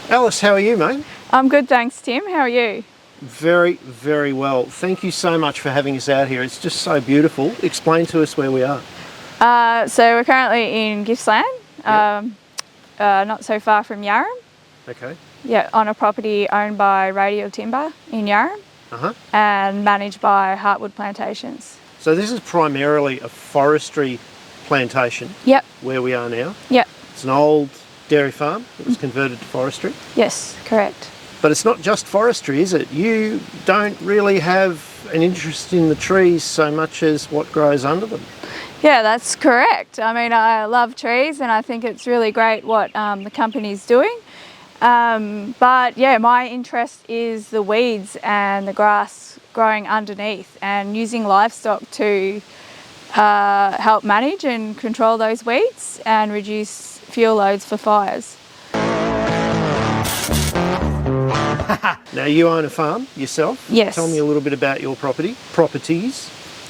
Alice, how are you, mate? I'm good, thanks, Tim. How are you? Very, very well. Thank you so much for having us out here. It's just so beautiful. Explain to us where we are. So we're currently in Gippsland, not so far from Yarram. Okay. Yeah, on a property owned by Radial Timber in Yarram and managed by Heartwood Plantations. So this is primarily a forestry plantation. Yep. Where we are now. Yep. It's an old dairy farm that was converted to forestry. Yes, correct. But it's not just forestry, is it? You don't really have an interest in the trees so much as what grows under them. Yeah, that's correct. I mean, I love trees and I think it's really great what the company's doing. But yeah, my interest is the weeds and the grass growing underneath and using livestock to help manage and control those weeds and reduce fuel loads for fires. Now you own a farm yourself. Yes. Tell me a little bit about your properties.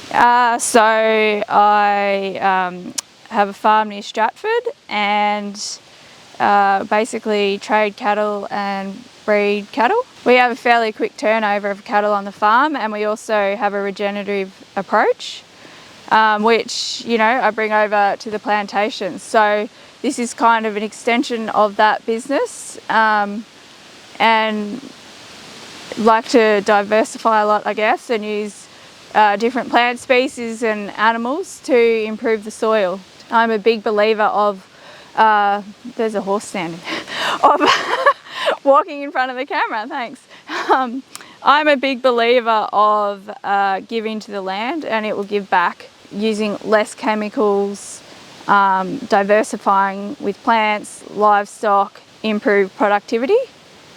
So I have a farm near Stratford and basically trade cattle and breed cattle. We have a fairly quick turnover of cattle on the farm, and we also have a regenerative approach, which, you know, I bring over to the plantations. So this is kind of an extension of that business, and like to diversify a lot, I guess, and use different plant species and animals to improve the soil. I'm a big believer of, there's a horse standing, of walking in front of the camera, thanks. I'm a big believer of giving to the land, and it will give back using less chemicals, diversifying with plants, livestock, improve productivity,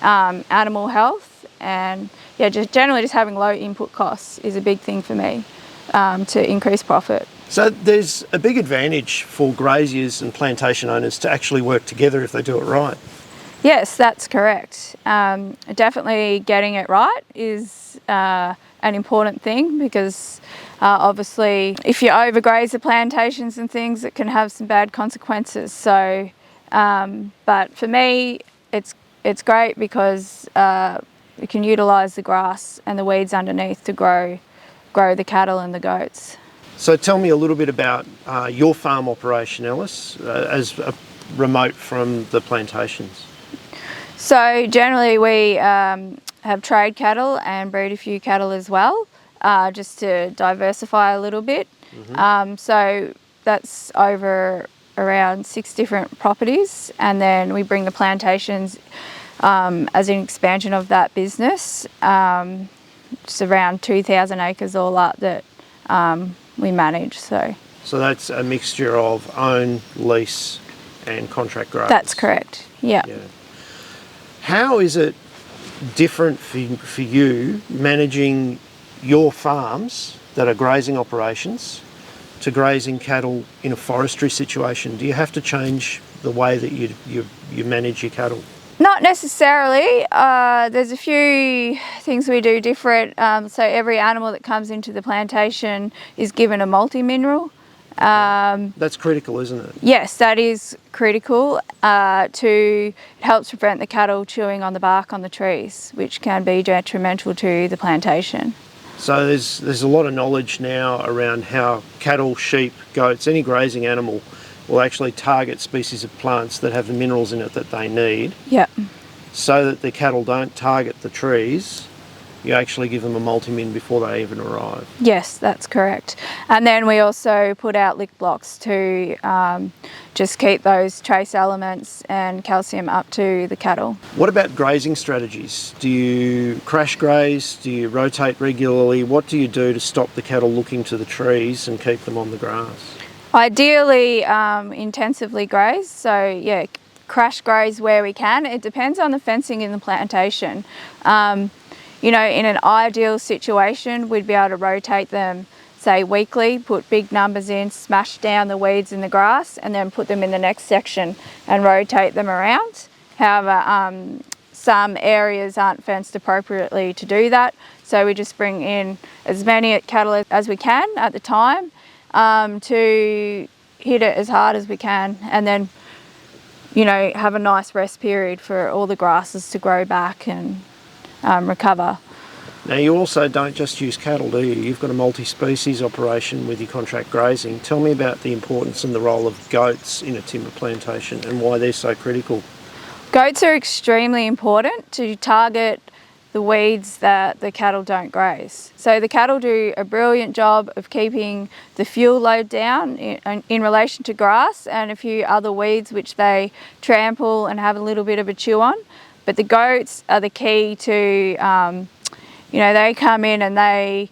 animal health, and yeah, just generally just having low input costs is a big thing for me to increase profit. So there's a big advantage for graziers and plantation owners to actually work together if they do it right. Yes, that's correct. Definitely getting it right is an important thing, because obviously if you overgraze the plantations and things, it can have some bad consequences. So, but for me, it's great because you can utilise the grass and the weeds underneath to grow the cattle and the goats. So tell me a little bit about your farm operation, Alice, as remote from the plantations. So generally we have trade cattle and breed a few cattle as well, just to diversify a little bit. So that's over around 6 different properties, and then we bring the plantations as an expansion of that business. It's around 2,000 acres all up that we manage. So that's a mixture of own, lease and contract graze. That's correct, yeah. How is it different for you managing your farms that are grazing operations to grazing cattle in a forestry situation? Do you have to change the way that you manage your cattle? Not necessarily. There's a few things we do different. So every animal that comes into the plantation is given a multi-mineral. That's critical, isn't it? Yes, that is critical. It helps prevent the cattle chewing on the bark on the trees, which can be detrimental to the plantation. So there's a lot of knowledge now around how cattle, sheep, goats, any grazing animal will actually target species of plants that have the minerals in it that they need. Yep. So that the cattle don't target the trees, you actually give them a multi-min before they even arrive. Yes, that's correct. And then we also put out lick blocks to just keep those trace elements and calcium up to the cattle. What about grazing strategies? Do you crash graze? Do you rotate regularly? What do you do to stop the cattle looking to the trees and keep them on the grass? Ideally, intensively graze. So yeah, crash graze where we can. It depends on the fencing in the plantation. You know, in an ideal situation, we'd be able to rotate them, say weekly, put big numbers in, smash down the weeds in the grass, and then put them in the next section and rotate them around. However, some areas aren't fenced appropriately to do that, so we just bring in as many cattle as we can at the time to hit it as hard as we can, and then you know, have a nice rest period for all the grasses to grow back and recover. Now, you also don't just use cattle, do you? You've got a multi-species operation with your contract grazing. Tell me about the importance and the role of goats in a timber plantation and why they're so critical. Goats are extremely important to target the weeds that the cattle don't graze. So the cattle do a brilliant job of keeping the fuel load down in relation to grass and a few other weeds which they trample and have a little bit of a chew on. But the goats are the key to you know, they come in and they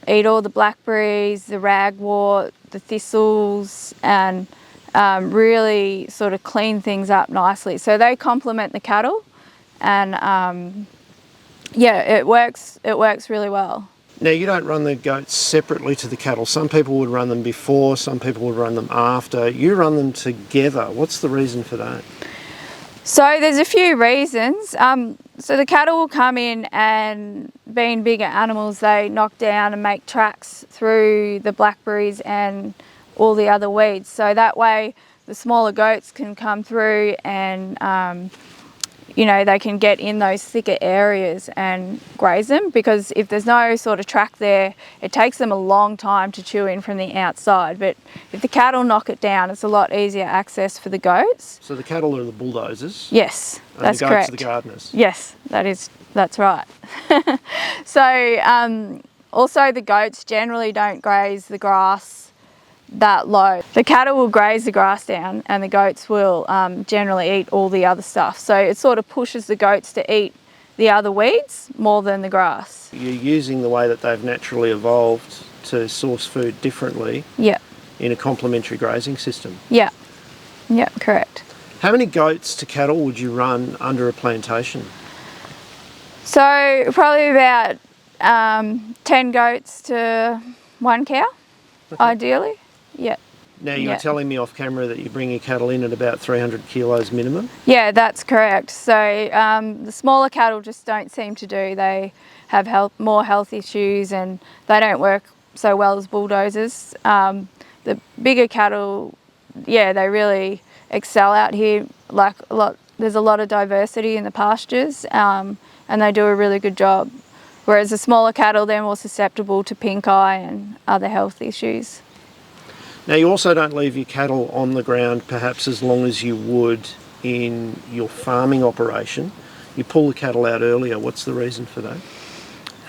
eat all the blackberries, the ragwort, the thistles, and really sort of clean things up nicely. So they complement the cattle, and yeah, it works really well. Now, you don't run the goats separately to the cattle. Some people would run them before, some people would run them after. You run them together. What's the reason for that? So there's a few reasons. So the cattle will come in and, being bigger animals, they knock down and make tracks through the blackberries and all the other weeds. So that way the smaller goats can come through and you know, they can get in those thicker areas and graze them, because if there's no sort of track there, it takes them a long time to chew in from the outside. But if the cattle knock it down, it's a lot easier access for the goats. So the cattle are the bulldozers? Yes, that's and the goats correct. are the gardeners? Yes, that's right. So also the goats generally don't graze the grass that low. The cattle will graze the grass down and the goats will generally eat all the other stuff. So it sort of pushes the goats to eat the other weeds more than the grass. You're using the way that they've naturally evolved to source food differently. Yeah. In a complementary grazing system. Yeah. Yeah, correct. How many goats to cattle would you run under a plantation? So probably about 10 goats to 1 cow, okay. Ideally. Yeah. Now, you're telling me off camera that you bring your cattle in at about 300 kilos minimum? Yeah, that's correct. So the smaller cattle just don't seem to do. They have more health issues and they don't work so well as bulldozers. The bigger cattle, yeah, they really excel out here. Like there's a lot of diversity in the pastures and they do a really good job. Whereas the smaller cattle, they're more susceptible to pink eye and other health issues. Now, you also don't leave your cattle on the ground perhaps as long as you would in your farming operation. You pull the cattle out earlier. What's the reason for that?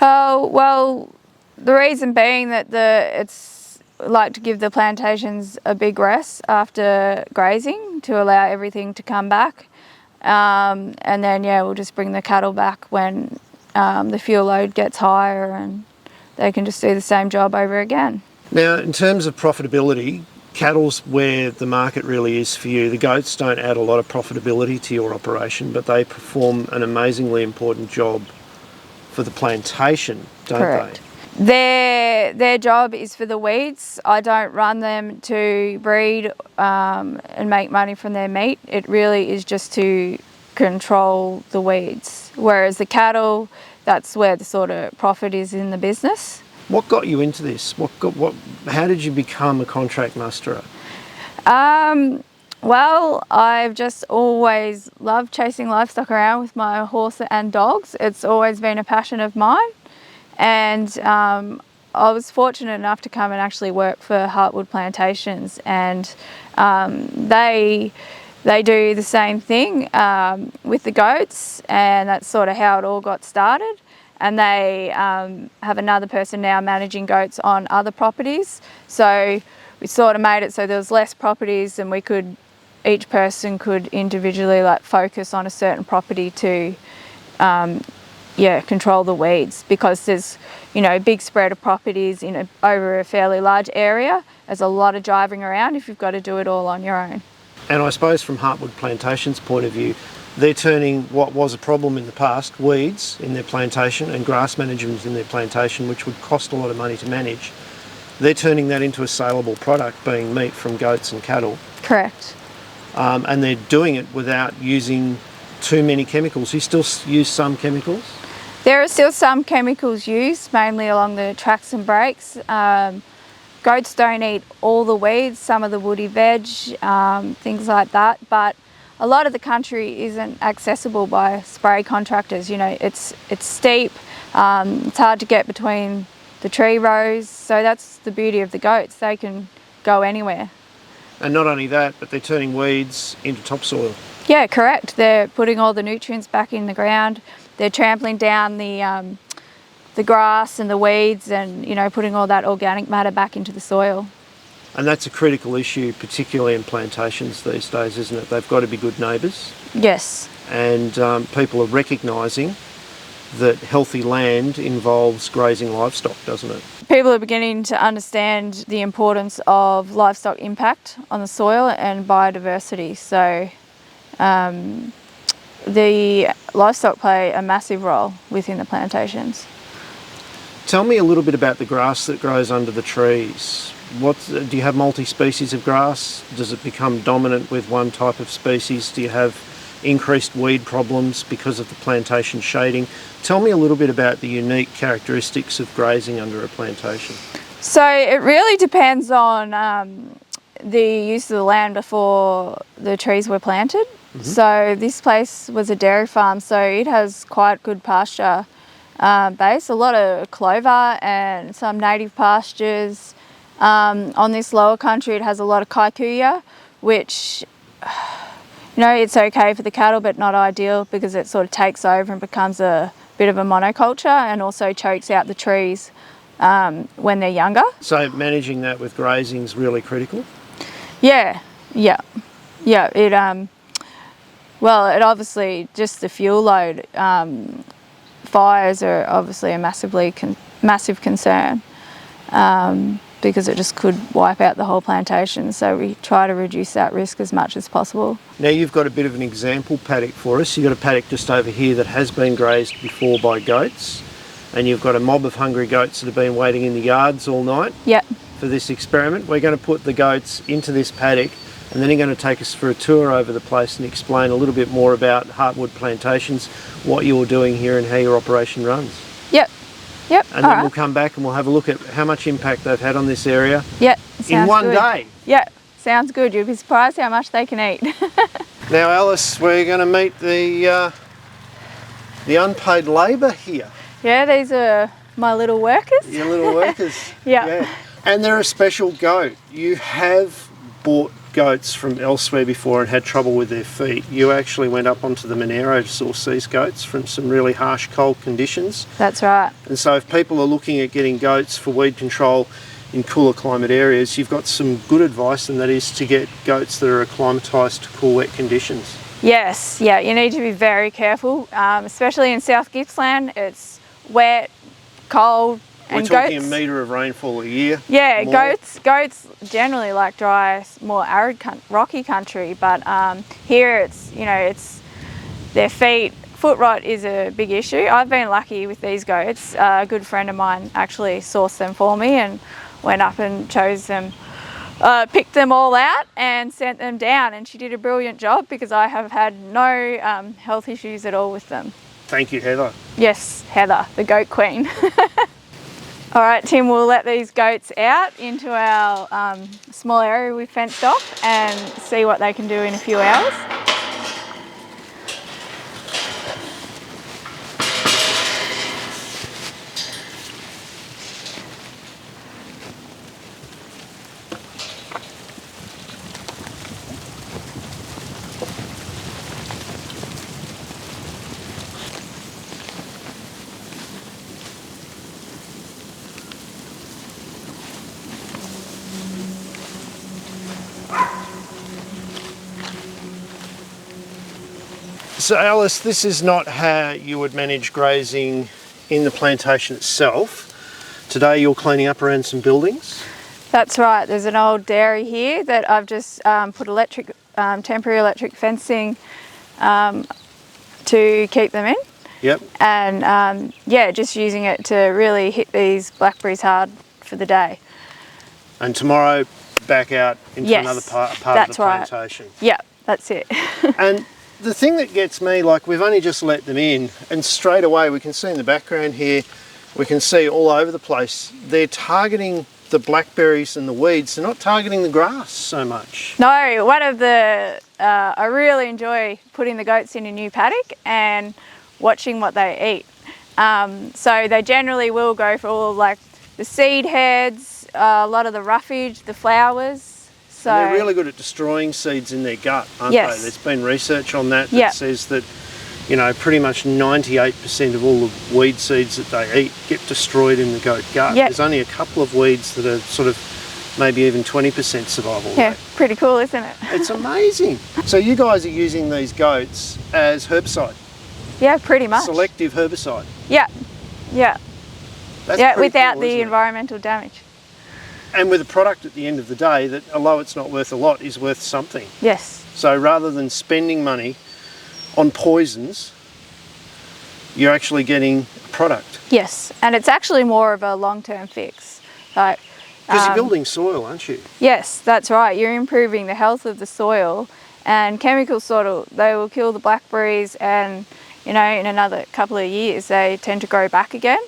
Oh, well, the reason being that it's like to give the plantations a big rest after grazing to allow everything to come back. And then, yeah, we'll just bring the cattle back when the fuel load gets higher and they can just do the same job over again. Now, in terms of profitability, cattle's where the market really is for you. The goats don't add a lot of profitability to your operation, but they perform an amazingly important job for the plantation, don't Correct. They? Their job is for the weeds. I don't run them to breed and make money from their meat. It really is just to control the weeds. Whereas the cattle, that's where the sort of profit is in the business. What got you into this? How did you become a contract musterer? Well, I've just always loved chasing livestock around with my horse and dogs. It's always been a passion of mine. And I was fortunate enough to come and actually work for Heartwood Plantations, and they do the same thing with the goats, and that's sort of how it all got started. And they have another person now managing goats on other properties. So we sort of made it so there was less properties and each person could individually focus on a certain property to control the weeds, because there's, big spread of properties over a fairly large area. There's a lot of driving around if you've got to do it all on your own. And I suppose from Heartwood Plantations' point of view, they're turning what was a problem in the past, weeds in their plantation and grass management in their plantation, which would cost a lot of money to manage. They're turning that into a saleable product, being meat from goats and cattle. Correct. And they're doing it without using too many chemicals. You still use some chemicals? There are still some chemicals used, mainly along the tracks and breaks. Goats don't eat all the weeds, some of the woody veg, things like that, but a lot of the country isn't accessible by spray contractors. You know, it's steep, it's hard to get between the tree rows, so that's the beauty of the goats. They can go anywhere. And not only that, but they're turning weeds into topsoil. Yeah, correct. They're putting all the nutrients back in the ground. They're trampling down the grass and the weeds, and, you know, putting all that organic matter back into the soil. And that's a critical issue, particularly in plantations these days, isn't it? They've got to be good neighbours. Yes. And people are recognising that healthy land involves grazing livestock, doesn't it? People are beginning to understand the importance of livestock impact on the soil and biodiversity. So the livestock play a massive role within the plantations. Tell me a little bit about the grass that grows under the trees. Do you have multi-species of grass? Does it become dominant with one type of species? Do you have increased weed problems because of the plantation shading? Tell me a little bit about the unique characteristics of grazing under a plantation. So it really depends on the use of the land before the trees were planted. Mm-hmm. So this place was a dairy farm, so it has quite good pasture base, a lot of clover and some native pastures. On this lower country it has a lot of kikuyu, which, you know, it's okay for the cattle but not ideal because it sort of takes over and becomes a bit of a monoculture and also chokes out the trees when they're younger. So managing that with grazing is really critical? Yeah. It it obviously, just the fuel load, fires are obviously a massive concern. Because it just could wipe out the whole plantation. So we try to reduce that risk as much as possible. Now you've got a bit of an example paddock for us. You've got a paddock just over here that has been grazed before by goats, and you've got a mob of hungry goats that have been waiting in the yards all night. Yep. For this experiment. We're going to put the goats into this paddock, and then you're going to take us for a tour over the place and explain a little bit more about Heartwood Plantations, what you're doing here and how your operation runs. Yep. And then we'll come back and we'll have a look at how much impact they've had on this area. Yep. In one day. Yep. Sounds good. You'll be surprised how much they can eat. Now, Alice, we're going to meet the unpaid labour here. Yeah, these are my little workers. Your little workers. Yeah. And they're a special goat. You have bought goats from elsewhere before and had trouble with their feet. You actually went up onto the Monero to source these goats from some really harsh cold conditions. That's right. And so if people are looking at getting goats for weed control in cooler climate areas, you've got some good advice, and that is to get goats that are acclimatised to cool, wet conditions. Yes, yeah, you need to be very careful, especially in South Gippsland. It's wet, cold, and we're talking goats, a metre of rainfall a year. Yeah, goats generally like dry, more arid, rocky country, but here it's their feet. Foot rot is a big issue. I've been lucky with these goats. A good friend of mine actually sourced them for me and went up and chose them, picked them all out and sent them down, and she did a brilliant job because I have had no health issues at all with them. Thank you, Heather. Yes, Heather, the goat queen. All right, Tim, we'll let these goats out into our small area we've fenced off and see what they can do in a few hours. So Alice, this is not how you would manage grazing in the plantation itself. Today you're cleaning up around some buildings? That's right. There's an old dairy here that I've just put temporary electric fencing to keep them in. Yep. And just using it to really hit these blackberries hard for the day. And tomorrow back out into another part of the plantation. Right. Yeah, that's it. And the thing that gets me, like, we've only just let them in, and straight away we can see in the background here, we can see all over the place, they're targeting the blackberries and the weeds, they're not targeting the grass so much. No, one of the, I really enjoy putting the goats in a new paddock and watching what they eat. So they generally will go for all like the seed heads, a lot of the roughage, the flowers. So And they're really good at destroying seeds in their gut, aren't Yes. they? There's been research on that Yep. says that, you know, pretty much 98% of all the weed seeds that they eat get destroyed in the goat gut. Yep. There's only a couple of weeds that are sort of maybe even 20% survival yeah, rate. pretty cool, isn't it? It's amazing. So you guys are using these goats as herbicide, Yeah, pretty much. selective herbicide. Yeah, yeah, That's yeah, pretty without cool, the isn't it? environmental damage. And with a product at the end of the day that, although it's not worth a lot, is worth something. Yes. So rather than spending money on poisons, you're actually getting a product. Yes, and it's actually more of a long-term fix. Like, Because you're building soil, aren't you? yes, that's right. You're improving the health of the soil, and chemicals they will kill the blackberries, and you know, in another couple of years they tend to grow back again.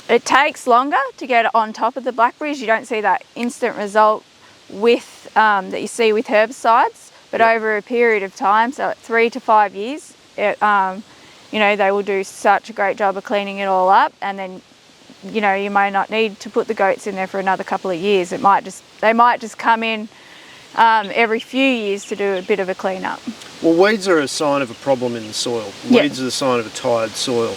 It takes longer to get on top of the blackberries. You don't see that instant result with that you see with herbicides, but Yep. over a period of time, so 3 to 5 years, you know, they will do such a great job of cleaning it all up, and then you know, you may not need to put the goats in there for another couple of years. They might just come in every few years to do a bit of a clean up. Well, weeds are a sign of a problem in the soil. Yeah. Weeds are the sign of a tired soil.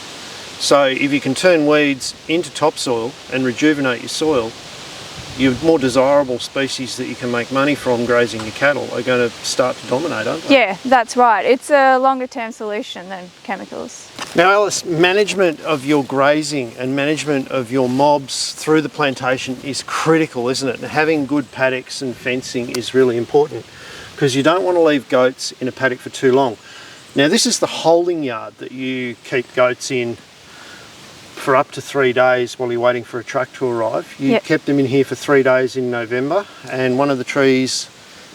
So if you can turn weeds into topsoil and rejuvenate your soil, your more desirable species that you can make money from grazing your cattle are going to start to dominate, aren't they? Yeah, that's right. It's a longer term solution than chemicals. Now Alice, management of your grazing and management of your mobs through the plantation is critical, isn't it? And having good paddocks and fencing is really important because you don't want to leave goats in a paddock for too long. Now this is the holding yard that you keep goats in for up to 3 days while you're waiting for a truck to arrive. You Yep. kept them in here for 3 days in November, and one of the trees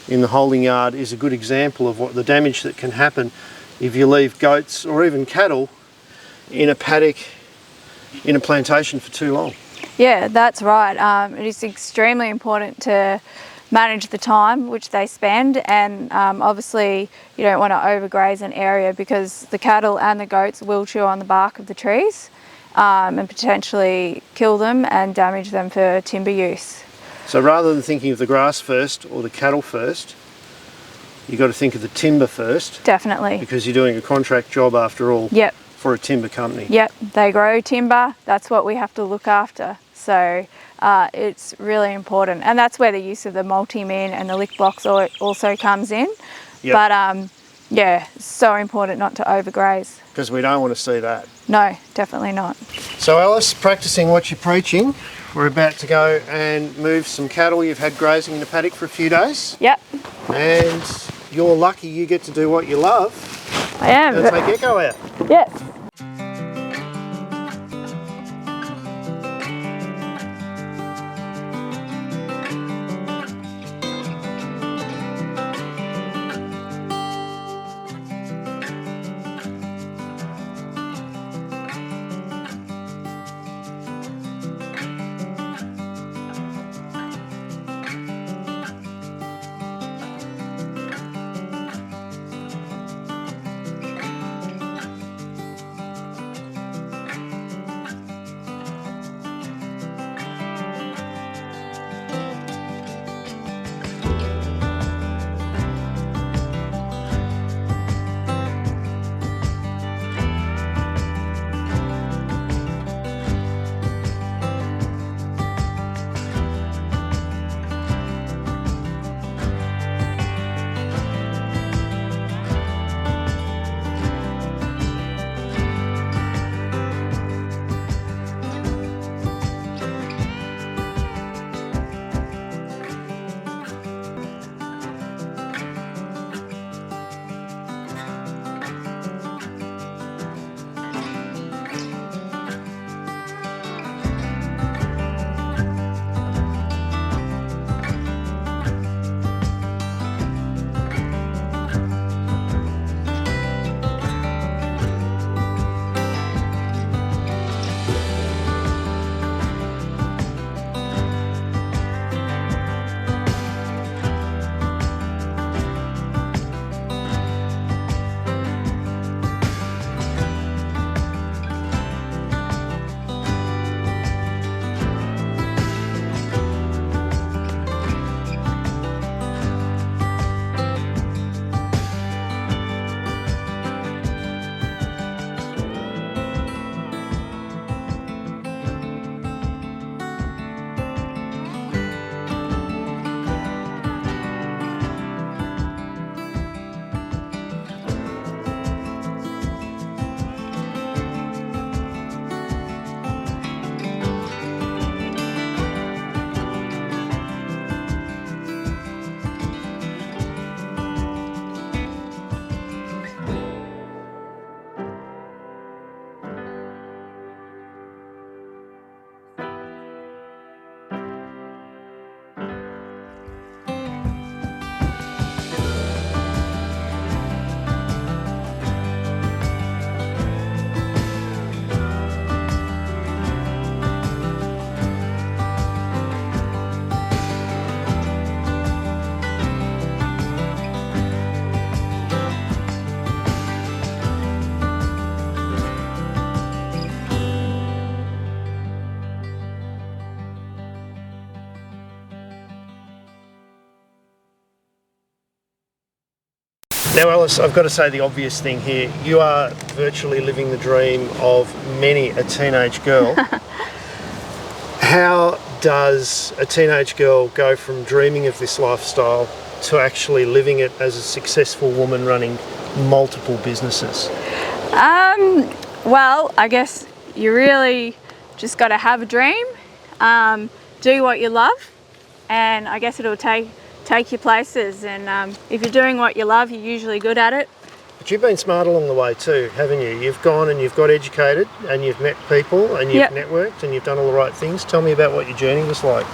in the holding yard is a good example of what the damage that can happen if you leave goats or even cattle in a paddock in a plantation for too long. Yeah, that's right. It is extremely important to manage the time which they spend, and obviously you don't want to overgraze an area because the cattle and the goats will chew on the bark of the trees and potentially kill them and damage them for timber use. So rather than thinking of the grass first or the cattle first, you've got to think of the timber first Definitely. because you're doing a contract job after all Yep. for a timber company. Yep, they grow timber. That's what we have to look after. So it's really important, and that's where the use of the multi-min and the lick blocks also comes in. Yep. But yeah, it's so important not to overgraze. Because we don't want to see that. No, definitely not. So Alice, practicing what you're preaching, we're about to go and move some cattle. You've had grazing in the paddock for a few days, Yep, and you're lucky you get to do what you love. I am. Go take Echo out. Yep. Now Alice, I've got to say the obvious thing here. You are virtually living the dream of many a teenage girl. How does a teenage girl go from dreaming of this lifestyle to actually living it as a successful woman running multiple businesses? Well, I guess you really just got to have a dream, do what you love, and I guess it'll take you places. And if you're doing what you love, you're usually good at it. But you've been smart along the way too, haven't you? You've gone and you've got educated and you've met people and you've networked and you've done all the right things. Tell me about what your journey was like.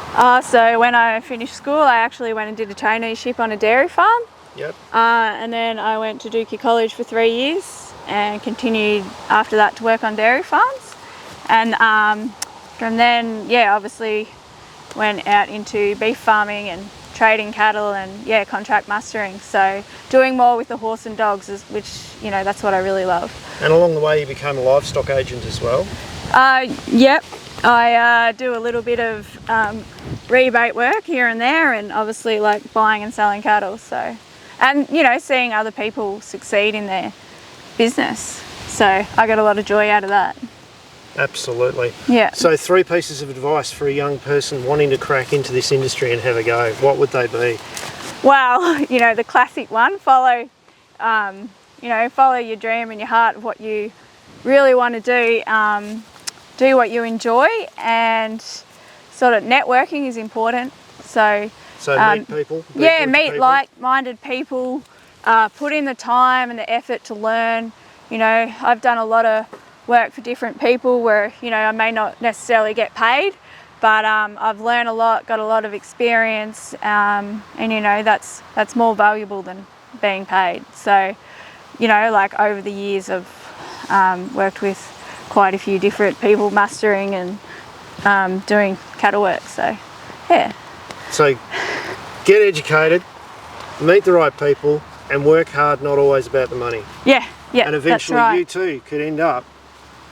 So when I finished school, I actually went and did a traineeship on a dairy farm. Yep. And then I went to Dookie College for 3 years and continued after that to work on dairy farms. And from then, obviously went out into beef farming and trading cattle and contract mustering. So doing more with the horse and dogs, which that's what I really love. And along the way you became a livestock agent as well? Yep. I do a little bit of rebate work here and there, and obviously like buying and selling cattle. So, and seeing other people succeed in their business. So I got a lot of joy out of that. Absolutely. Yeah. So 3 pieces of advice for a young person wanting to crack into this industry and have a go, what would they be? Well, the classic one, follow your dream and your heart of what you really want to do. Do what you enjoy, and sort of networking is important. So meet people? Meet like-minded people, put in the time and the effort to learn. I've done a lot of work for different people where I may not necessarily get paid, but I've learned a lot, got a lot of experience, and that's more valuable than being paid. So like over the years I've worked with quite a few different people mustering and doing cattle work. So so get educated, meet the right people, and work hard, not always about the money. And eventually that's right. You too could end up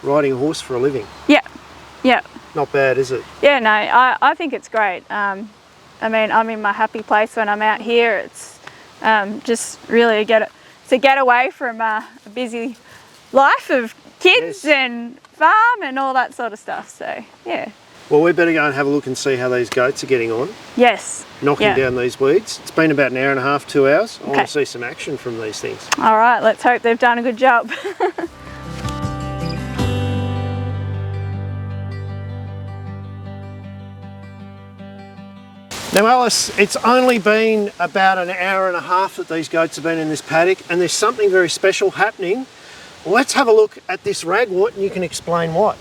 riding a horse for a living. Not bad, is it? No, I think it's great. I'm in my happy place when I'm out here. It's just really to get away from a busy life of kids and farm and all that sort of stuff. So Well, we better go and have a look and see how these goats are getting on. Yes. Knocking down these weeds. It's been about an hour and a half, 2 hours. I want to see some action from these things. All right, let's hope they've done a good job. Now Alice, it's only been about an hour and a half that these goats have been in this paddock, and there's something very special happening. Let's have a look at this ragwort and you can explain what.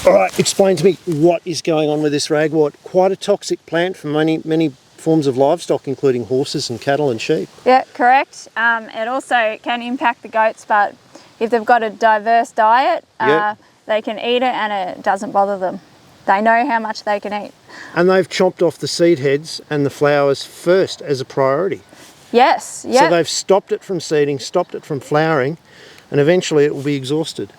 All right, explain to me what is going on with this ragwort. Quite a toxic plant for many forms of livestock, including horses and cattle and sheep. Yeah, correct. It also can impact the goats, but if they've got a diverse diet, they can eat it and it doesn't bother them. They know how much they can eat. And they've chopped off the seed heads and the flowers first as a priority. Yes, So they've stopped it from seeding, stopped it from flowering, and eventually it will be exhausted.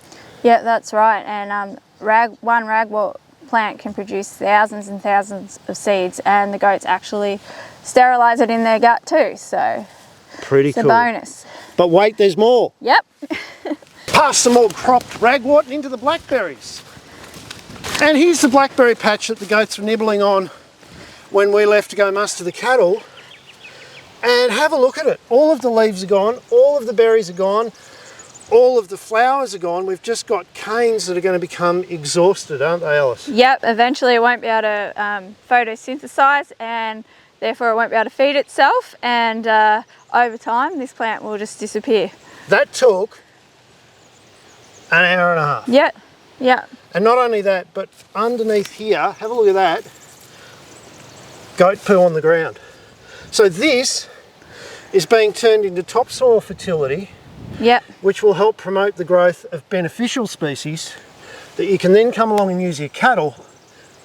Yeah, that's right. And one ragwort plant can produce thousands and thousands of seeds, and the goats actually sterilise it in their gut too. So pretty cool. It's a bonus. But wait, there's more. Yep. Past some more cropped ragwort and into the blackberries. And here's the blackberry patch that the goats were nibbling on when we left to go muster the cattle. And have a look at it. All of the leaves are gone, all of the berries are gone, all of the flowers are gone. We've just got canes that are going to become exhausted, aren't they, Alice? Yep, eventually it won't be able to photosynthesize, and therefore it won't be able to feed itself, and over time this plant will just disappear. That took an hour and a half. Yeah. And not only that, but underneath here, have a look at that, goat poo on the ground. So this is being turned into topsoil fertility, which will help promote the growth of beneficial species that you can then come along and use your cattle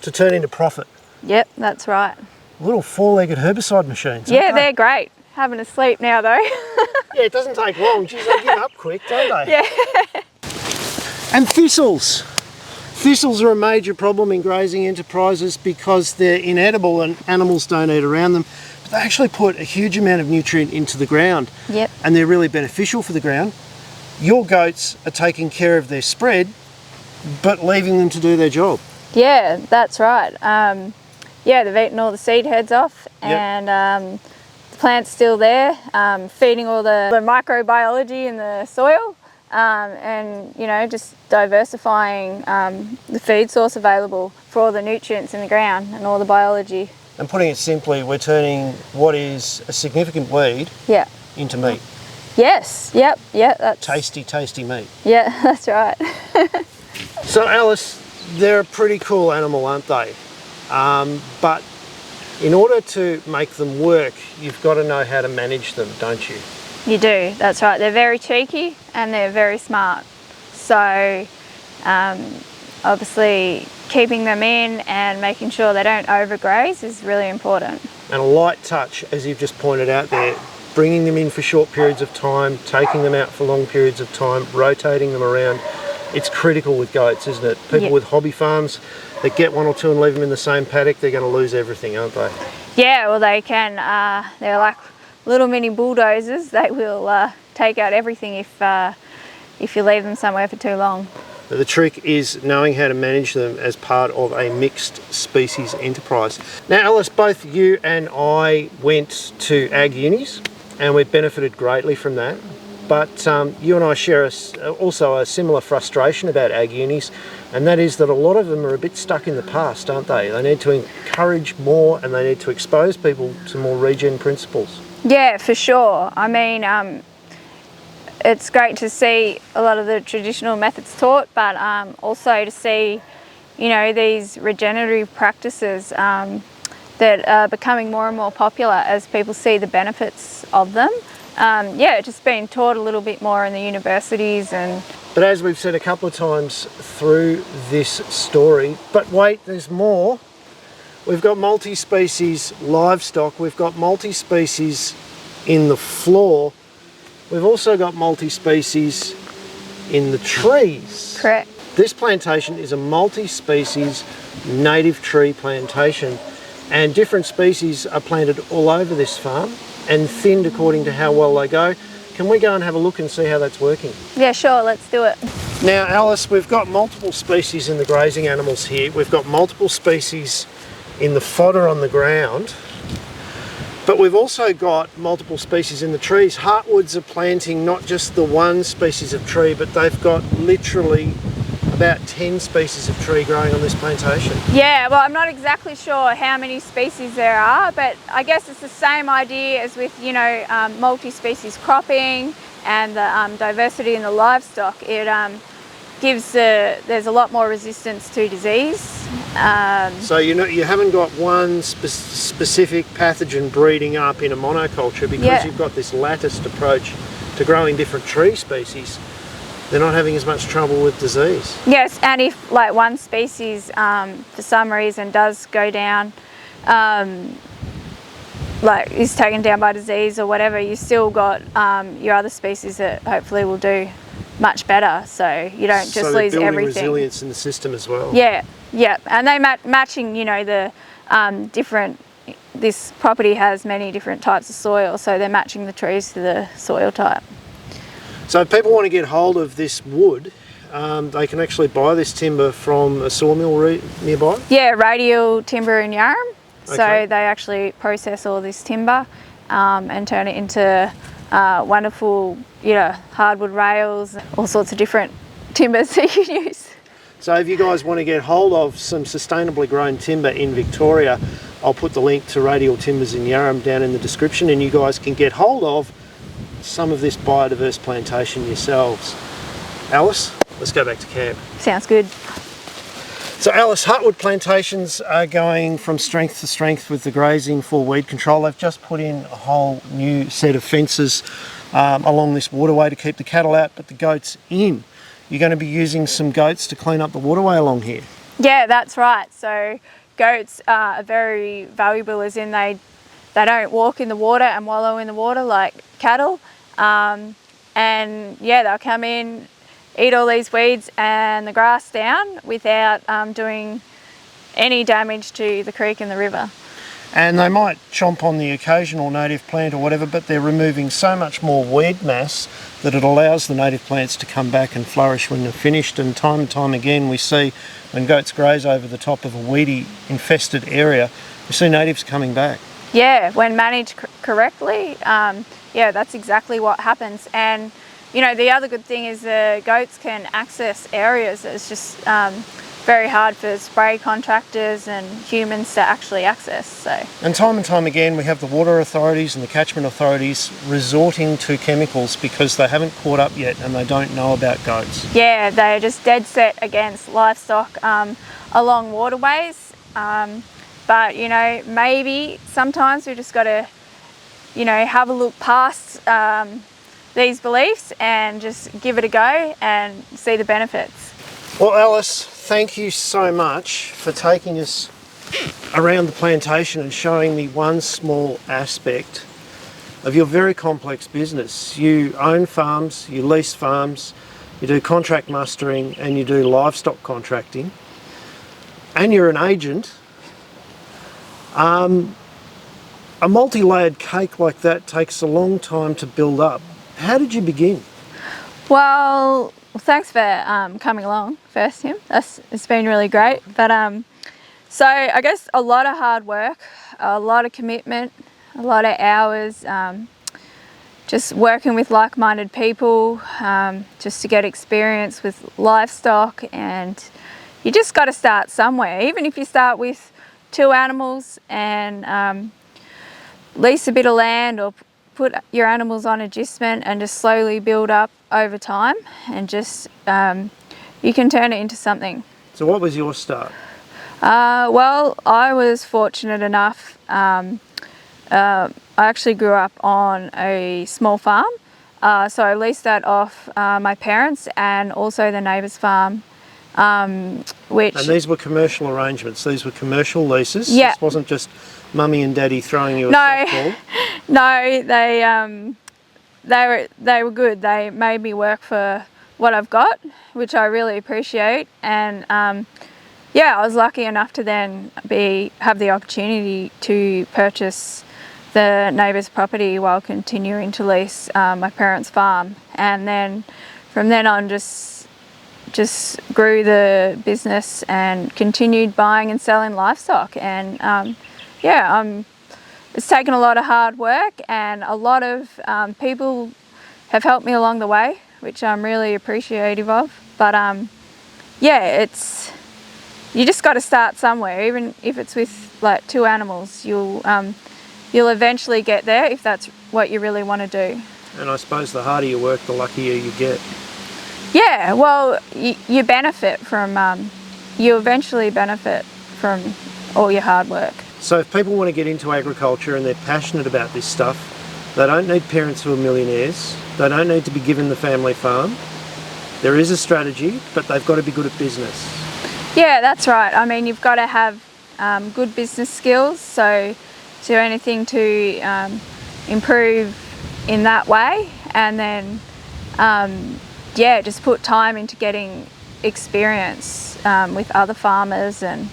to turn into profit. Yep, that's right. Little 4-legged herbicide machines. Yeah, they're great. Having a sleep now though. Yeah, it doesn't take long. Geez, they give up quick, don't they? Yeah. And thistles. Thistles are a major problem in grazing enterprises because they're inedible and animals don't eat around them. but they actually put a huge amount of nutrient into the ground. Yep. And they're really beneficial for the ground. Your goats are taking care of their spread, but leaving them to do their job. Yeah, that's right. Yeah, they've eaten all the seed heads off, and the plant's still there, feeding all the microbiology in the soil, and you know, just diversifying the feed source available for all the nutrients in the ground and all the biology. And putting it simply, we're turning what is a significant weed into meat. Yes, yep, that's Tasty, tasty meat. Yeah, that's right. So Alice, they're a pretty cool animal, aren't they? But in order to make them work, you've got to know how to manage them, don't you? You do, that's right. They're very cheeky and they're very smart. So obviously keeping them in and making sure they don't overgraze is really important. And a light touch, as you've just pointed out there, bringing them in for short periods of time, taking them out for long periods of time, rotating them around. It's critical with goats, isn't it? People with hobby farms that get one or two and leave them in the same paddock, they're going to lose everything, aren't they? Yeah, well they can. They're like little mini bulldozers. They will take out everything if you leave them somewhere for too long. But the trick is knowing how to manage them as part of a mixed species enterprise. Now Alice, both you and I went to ag unis and we benefited greatly from that. But you and I share also a similar frustration about ag unis, and that is that a lot of them are a bit stuck in the past, aren't they? They need to encourage more and they need to expose people to more regen principles. Yeah, for sure. I mean, it's great to see a lot of the traditional methods taught, but also to see, you know, these regenerative practices that are becoming more and more popular as people see the benefits of them. Yeah, just being taught a little bit more in the universities and... But as we've said a couple of times through this story, but wait, there's more. We've got multi-species livestock, we've got multi-species in the floor, we've also got multi-species in the trees. Correct. This plantation is a multi-species native tree plantation, and different species are planted all over this farm and thinned according to how well they go. Can we go and have a look and see how that's working? Yeah, sure, let's do it. Now Alice, we've got multiple species in the grazing animals here. We've got multiple species in the fodder on the ground, but we've also got multiple species in the trees. Heartwoods are planting not just the one species of tree, but they've got literally about 10 species of tree growing on this plantation. Yeah, well, I'm not exactly sure how many species there are, but I guess it's the same idea as with, you know, multi-species cropping and the diversity in the livestock. It gives there's a lot more resistance to disease. So you haven't got one specific pathogen breeding up in a monoculture because you've got this latticed approach to growing different tree species. They're not having as much trouble with disease. Yes, and if like one species for some reason does go down, like is taken down by disease or whatever, you still got your other species that hopefully will do much better, so you don't just lose everything. So they're building resilience in the system as well. Yeah, and they matching, you know, the different, this property has many different types of soil, so they're matching the trees to the soil type. So if people want to get hold of this wood, they can actually buy this timber from a sawmill nearby? Yeah, Radial Timber in Yarram. Okay. So they actually process all this timber and turn it into wonderful, you know, hardwood rails, all sorts of different timbers that you can use. So if you guys want to get hold of some sustainably grown timber in Victoria, I'll put the link to Radial Timbers in Yarram down in the description, and you guys can get hold of some of this biodiverse plantation yourselves. Alice, let's go back to camp. Sounds good. So Alice, heartwood plantations are going from strength to strength with the grazing for weed control. They've just put in a whole new set of fences along this waterway to keep the cattle out, but the goats in. You're going to be using some goats to clean up the waterway along here. Yeah, that's right. So goats are very valuable, as in they don't walk in the water and wallow in the water like cattle. And yeah, they'll come in, eat all these weeds and the grass down without doing any damage to the creek and the river. And they might chomp on the occasional native plant or whatever, but they're removing so much more weed mass that it allows the native plants to come back and flourish when they're finished. And time again we see when goats graze over the top of a weedy infested area, we see natives coming back. Yeah, when managed correctly, yeah, that's exactly what happens. And you know, the other good thing is the goats can access areas that's just very hard for spray contractors and humans to actually access. So. And time again we have the water authorities and the catchment authorities resorting to chemicals because they haven't caught up yet and they don't know about goats. Yeah, they're just dead set against livestock along waterways. But you know, maybe sometimes we just got to, you know, have a look past these beliefs and just give it a go and see the benefits. Well, Alice, thank you so much for taking us around the plantation and showing me one small aspect of your very complex business. You own farms, you lease farms, you do contract mustering and you do livestock contracting, and you're an agent. A multi-layered cake like that takes a long time to build up. How did you begin? Well, thanks for coming along first, Tim. It's been really great. But so I guess a lot of hard work, a lot of commitment, a lot of hours, just working with like-minded people, just to get experience with livestock. And you just got to start somewhere, even if you start with 2 animals and lease a bit of land or put your animals on agistment and just slowly build up over time, and just you can turn it into something. So what was your start? Well, I was fortunate enough, I actually grew up on a small farm, so I leased that off my parents and also the neighbour's farm. Which, and these were commercial arrangements, these were commercial leases? Yeah. This wasn't just mummy and daddy throwing you a softball? No, they were good. They made me work for what I've got, which I really appreciate. And yeah, I was lucky enough to then have the opportunity to purchase the neighbour's property while continuing to lease my parents' farm. And then from then on just grew the business and continued buying and selling livestock. And yeah, it's taken a lot of hard work, and a lot of people have helped me along the way, which I'm really appreciative of. But yeah, you just got to start somewhere. Even if it's with like 2 animals, you'll eventually get there if that's what you really want to do. And I suppose the harder you work, the luckier you get. Yeah, well, you benefit from, you eventually benefit from all your hard work. So if people want to get into agriculture and they're passionate about this stuff, they don't need parents who are millionaires, they don't need to be given the family farm. There is a strategy, but they've got to be good at business. Yeah, that's right. I mean, you've got to have good business skills, so do anything to improve in that way, and then yeah, just put time into getting experience with other farmers and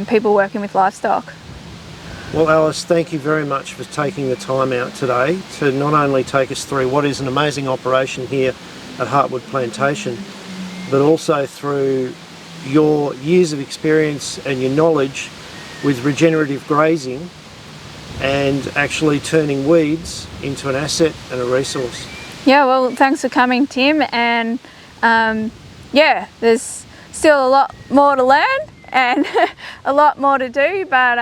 people working with livestock. Well, Alice, thank you very much for taking the time out today to not only take us through what is an amazing operation here at Heartwood Plantation, but also through your years of experience and your knowledge with regenerative grazing and actually turning weeds into an asset and a resource. Yeah, well, thanks for coming, Tim, and yeah, there's still a lot more to learn and a lot more to do, but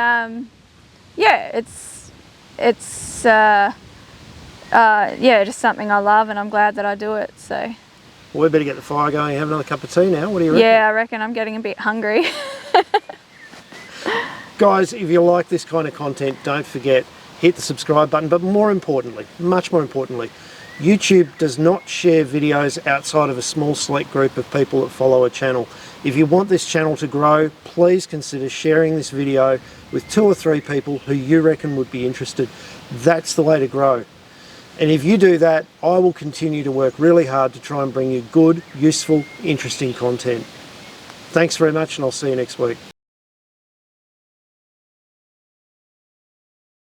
yeah, it's yeah, just something I love, and I'm glad that I do it. So well, we better get the fire going and have another cup of tea now. What do you reckon? Yeah, I reckon I'm getting a bit hungry. Guys, if you like this kind of content, don't forget, hit the subscribe button, but more importantly, much more importantly, YouTube does not share videos outside of a small select group of people that follow a channel. If you want this channel to grow, please consider sharing this video with 2 or 3 people who you reckon would be interested. That's the way to grow. And if you do that, I will continue to work really hard to try and bring you good, useful, interesting content. Thanks very much, and I'll see you next week.